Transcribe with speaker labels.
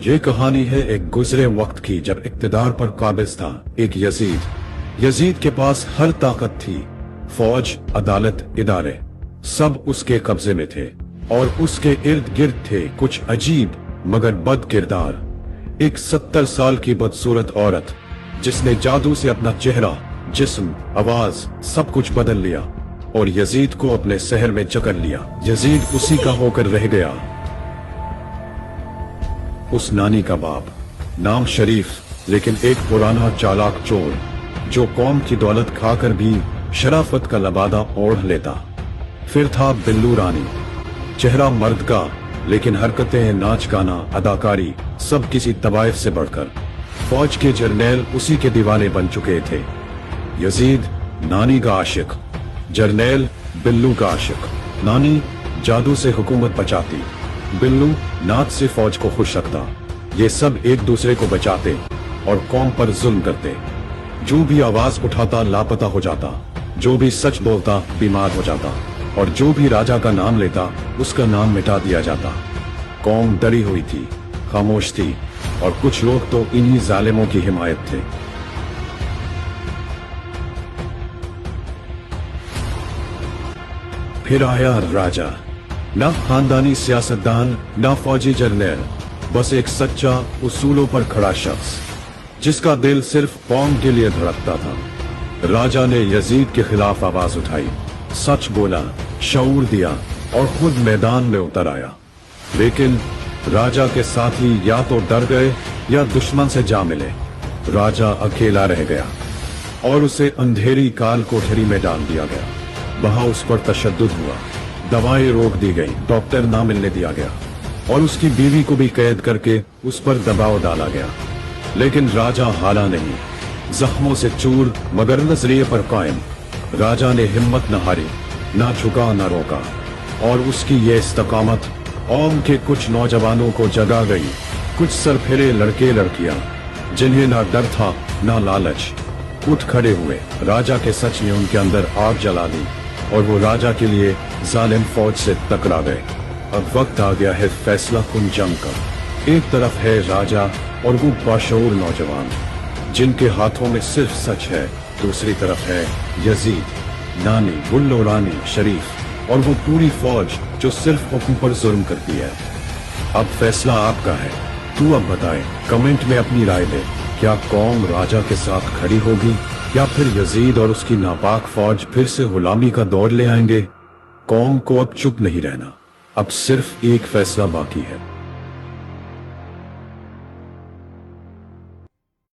Speaker 1: ये कहानी है एक गुजरे वक्त की, जब इक्तदार पर काबिज था एक यजीद के पास हर ताकत थी। फौज, अदालत, इदारे सब उसके कब्जे में थे और उसके इर्द गिर्द थे कुछ अजीब मगर बद किरदार। एक 70 साल की बदसूरत औरत जिसने जादू से अपना चेहरा, जिस्म, आवाज सब कुछ बदल लिया और यजीद को अपने शहर में जकड़ लिया। यजीद उसी का होकर रह गया। उस नानी का बाप, नाम शरीफ, लेकिन एक पुराना चालाक चोर जो कौम की दौलत खाकर भी शराफत का लबादा ओढ़ लेता। फिर था बिल्लू रानी, चेहरा मर्द का लेकिन हरकतें, नाच गाना, अदाकारी सब किसी तवाइफ से बढ़कर। फौज के जर्नैल उसी के दीवाने बन चुके थे। यजीद नानी का आशिक, जर्नैल बिल्लू का आशिक। नानी जादू से हुकूमत बचाती, बिल्लू नाच से फौज को खुश रखता। ये सब एक दूसरे को बचाते और कौम पर जुल्म करते। जो भी आवाज उठाता लापता हो जाता, जो भी सच बोलता बीमार हो जाता और जो भी राजा का नाम लेता उसका नाम मिटा दिया जाता। कौम डरी हुई थी, खामोश थी और कुछ लोग तो इन्हीं जालिमों की हिमायत थे। फिर आया राजा, ना खानदानी सियासतदान, ना फौजी जर्नैल, बस एक सच्चा उसूलों पर खड़ा शख्स जिसका दिल सिर्फ कौम के लिए धड़कता था। राजा ने यजीद के खिलाफ आवाज उठाई, सच बोला, शऊर दिया और खुद मैदान में उतर आया। लेकिन राजा के साथी या तो डर गए या दुश्मन से जा मिले। राजा अकेला रह गया और उसे अंधेरी काल कोठरी में डाल दिया गया। वहां उस पर तशद्दुद हुआ, दवाएं रोक दी गई, डॉक्टर ना मिलने दिया गया और उसकी बीवी को भी कैद करके उस पर दबाव डाला गया। लेकिन राजा हारा नहीं, जख्मों से चूर मगर नजरिए पर कायम। राजा ने हिम्मत न हारी, ना झुका ना रोका और उसकी ये इस्तकामत कौम के कुछ नौजवानों को जगा गई। कुछ सरफिरे लड़के लड़कियां जिन्हें ना डर था ना लालच, उठ खड़े हुए। राजा के सच ने उनके अंदर आग जला दी और वो राजा के लिए जालिम फौज से टकरा गए। अब वक्त आ गया है फैसला कुन जंग का। एक तरफ है राजा और वो बाशऊर नौजवान जिनके हाथों में सिर्फ सच है। दूसरी तरफ है यजीद, नानी, बिल्लू रानी, शरीफ और वो पूरी फौज जो सिर्फ हुक्म पर जुल्म करती है। अब फैसला आपका है। तू अब बताए, कमेंट में अपनी राय दे। क्या कौम राजा के साथ खड़ी होगी या फिर यजीद और उसकी नापाक फौज फिर से गुलामी का दौर ले आएंगे? कौम को अब चुप नहीं रहना, अब सिर्फ एक फैसला बाकी है।